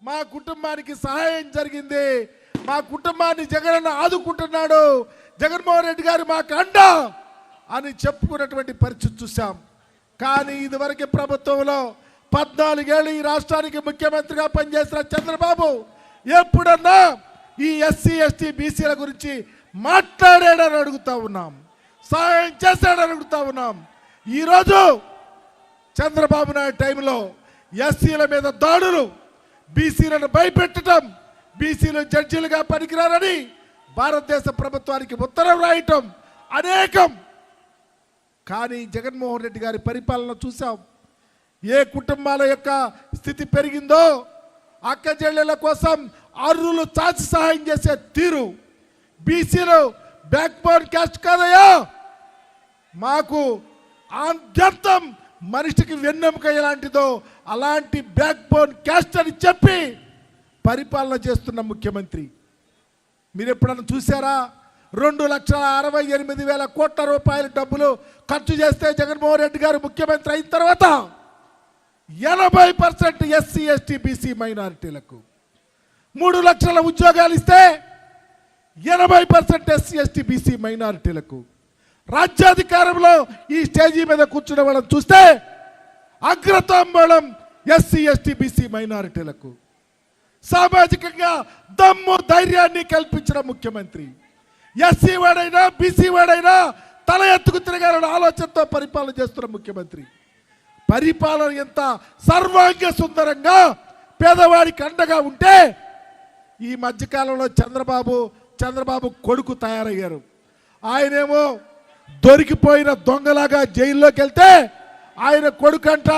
మా కుటుంబానికి సహాయం జరిగింది, మా కుటుంబాన్ని జగన్ ఆదుకుంటున్నాడు, జగన్మోహన్ రెడ్డి గారు మాకు అండ అని చెప్పుకున్నటువంటి పరిస్థితి చూసాం. కానీ ఇదివరకు ప్రభుత్వంలో 14 ఏళ్ళు ఈ రాష్ట్రానికి ముఖ్యమంత్రిగా పనిచేసిన చంద్రబాబు ఎప్పుడన్నా ఈ ఎస్సీ ఎస్టీ బీసీల గురించి మాట్లాడాడని అడుగుతా ఉన్నాం, సహాయం చేశాడని అడుగుతా ఉన్నాం. ఈరోజు చంద్రబాబు నాయుడు టైంలో ఎస్సీల మీద దాడులు, బీసీలను భయపెట్టడం, బీసీలు జడ్జీలుగా పనికిరారని భారతదేశ ప్రభుత్వానికి ఉత్తరం రాయటం అనేకం. కానీ జగన్మోహన్ రెడ్డి గారి పరిపాలన చూసాం. ఏ కుటుంబాల యొక్క స్థితి పెరిగిందో అక్క చెల్లెల కోసం అర్రులు చాచి సహాయం చేసే తీరు, బీసీలు బ్యాక్ బోన్ క్యాస్ట్ కాదయ్యా, మాకు ఆద్యంతం మనిషికి వెన్నెముక ఎలాంటిదో అలాంటి బ్యాక్ బోన్ క్యాస్ట్ అని చెప్పి పరిపాలన చేస్తున్న ముఖ్యమంత్రి. మీరు ఎప్పుడన్నా చూసారా? 2,68,000 కోట్ల రూపాయల డబ్బులు ఖర్చు చేస్తే జగన్మోహన్ రెడ్డి గారు ముఖ్యమంత్రి అయిన తర్వాత 80% ఎస్సీ ఎస్టీ బీసీ మైనారిటీలకు, 3 లక్షల ఉద్యోగాలు ఇస్తే 80% ఎస్సీ ఎస్టీ బీసీ మైనారిటీలకు, రాజ్యాధికారంలో ఈ స్టేజీ మీద కూర్చున్న వాళ్ళని చూస్తే అగ్రతాంబూలం ఎస్సీ ఎస్టీ బీసీ మైనారిటీలకు, సామాజికంగా దమ్ము ధైర్యాన్ని కల్పించిన ముఖ్యమంత్రి. ఎస్సీ వాడైనా బీసీ వాడైనా తల ఎత్తుకు తిరగాలని ఆలోచనతో పరిపాలన చేస్తున్న ముఖ్యమంత్రి. పరిపాలన ఎంత సర్వాంగ సుందరంగా పేదవాడికి అండగా ఉంటే ఈ మధ్యకాలంలో చంద్రబాబు కొడుకు తయారయ్యారు. ఆయనేమో దొరికిపోయిన దొంగలాగా జైల్లోకి వెళ్తే ఆయన కొడుకంట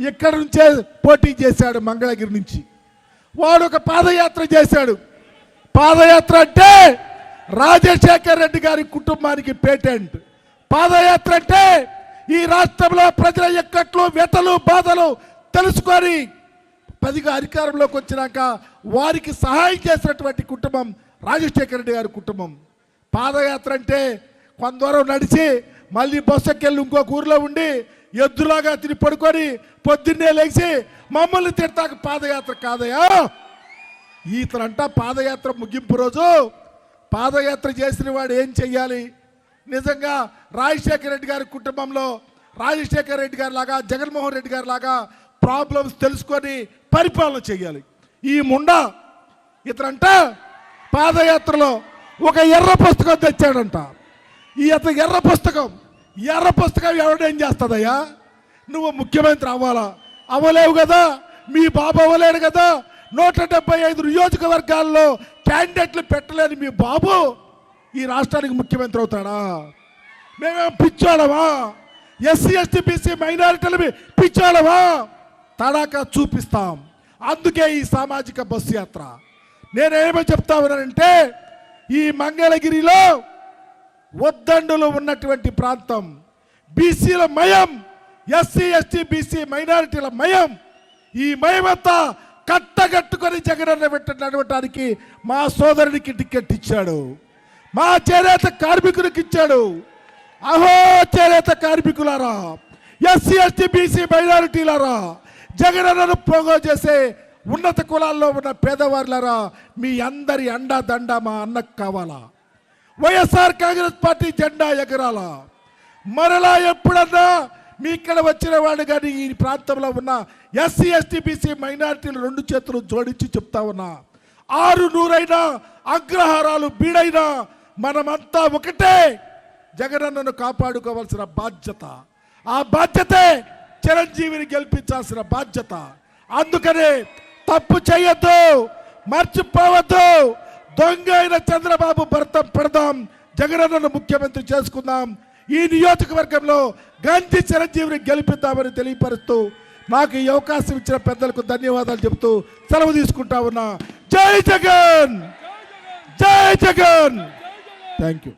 ఇక్కడి నుంచే పోటీ చేశాడు, మంగళగిరి నుంచి. వాడు ఒక పాదయాత్ర చేశాడు. పాదయాత్ర అంటే రాజశేఖర్ రెడ్డి గారి కుటుంబానికి పేటెంట్. పాదయాత్ర అంటే ఈ రాష్ట్రంలో ప్రజల ఎక్కట్లు వ్యతలు బాధలు తెలుసుకొని 10గా అధికారంలోకి వచ్చినాక వారికి సహాయం చేసినటువంటి కుటుంబం రాజశేఖర రెడ్డి గారి కుటుంబం. పాదయాత్ర అంటే కొంత దూరం నడిచి మళ్ళీ బస్సు ఎక్కెళ్ళి ఇంకొక ఊరిలో ఉండి ఎద్దులాగా తిని పడుకొని పొద్దున్నే లేచి మమ్మల్ని తిడతాక పాదయాత్ర కాదయా. ఇతనంట పాదయాత్ర ముగింపు రోజు పాదయాత్ర చేసిన వాడు ఏం చెయ్యాలి? నిజంగా రాజశేఖర రెడ్డి గారి కుటుంబంలో రాజశేఖర రెడ్డి గారి లాగా జగన్మోహన్ రెడ్డి గారి లాగా ప్రాబ్లమ్స్ తెలుసుకొని పరిపాలన చేయాలి. ఈ ముండా ఇతనంట పాదయాత్రలో ఒక ఎర్ర పుస్తకం తెచ్చాడంట. ఈ ఎర్ర పుస్తకం ఎవడేం చేస్తుందయ్యా? నువ్వు ముఖ్యమంత్రి అవ్వాలా? అవ్వలేవు కదా, మీ బాబు అవ్వలేడు కదా. 175 నియోజకవర్గాల్లో క్యాండిడేట్లు పెట్టలేని మీ బాబు ఈ రాష్ట్రానికి ముఖ్యమంత్రి అవుతాడా? మేమేం పిచ్చోళమా? ఎస్సీ ఎస్టీ బీసీ మైనారిటీలు పిచ్చోళమా? తడాకా చూపిస్తాం. అందుకే ఈ సామాజిక బస్సు యాత్ర. నేనేమో చెప్తా ఉన్నానంటే ఈ మంగళగిరిలో ఉద్దండులు ఉన్నటువంటి ప్రాంతం, బీసీల మయం, ఎస్సీ ఎస్టీ బీసీ మైనారిటీల మయం. ఈ మయమంతా కట్టగట్టుకొని జగనన్న నడవటానికి మా సోదరునికి టికెట్ ఇచ్చాడు, మా చేనేత కార్మికులకు ఇచ్చాడు. అహో చేనేత కార్మికులారా, ఎస్సీ ఎస్టీ బీసీ మైనారిటీలారా, జగనన్నను పోగో చేసే ఉన్నత కులాల్లో ఉన్న పేదవారులారా, మీ అందరి అండా దండ మా అన్నకు కావాలా? వైఎస్ఆర్ కాంగ్రెస్ పార్టీ జెండా ఎగరాలా? మరలా ఎప్పుడన్నా మీ ఇక్కడ వచ్చిన వాడు కానీ ఈ ప్రాంతంలో ఉన్న ఎస్సీ ఎస్టీ బీసీ మైనారిటీలు 2 చేతులు జోడించి చెప్తా ఉన్నా, 600 అగ్రహారాలు బీడైనా మనమంతా ఒకటే. జగనన్నను కాపాడుకోవాల్సిన బాధ్యత, ఆ బాధ్యతే చిరంజీవిని గెలిపించాల్సిన బాధ్యత. అందుకనే తప్పు చేయొద్దు, మర్చిపోవద్దు. దొంగ అయిన చంద్రబాబు భర్తం పెడదాం, జగనన్నను ముఖ్యమంత్రి చేసుకుందాం. ఈ నియోజకవర్గంలో గాంధీ చిరంజీవిని గెలిపిద్దామని తెలియపరుస్తూ నాకు ఈ అవకాశం ఇచ్చిన పెద్దలకు ధన్యవాదాలు చెబుతూ సెలవు తీసుకుంటా ఉన్నా. జై జగన్, జై జగన్. Thank you.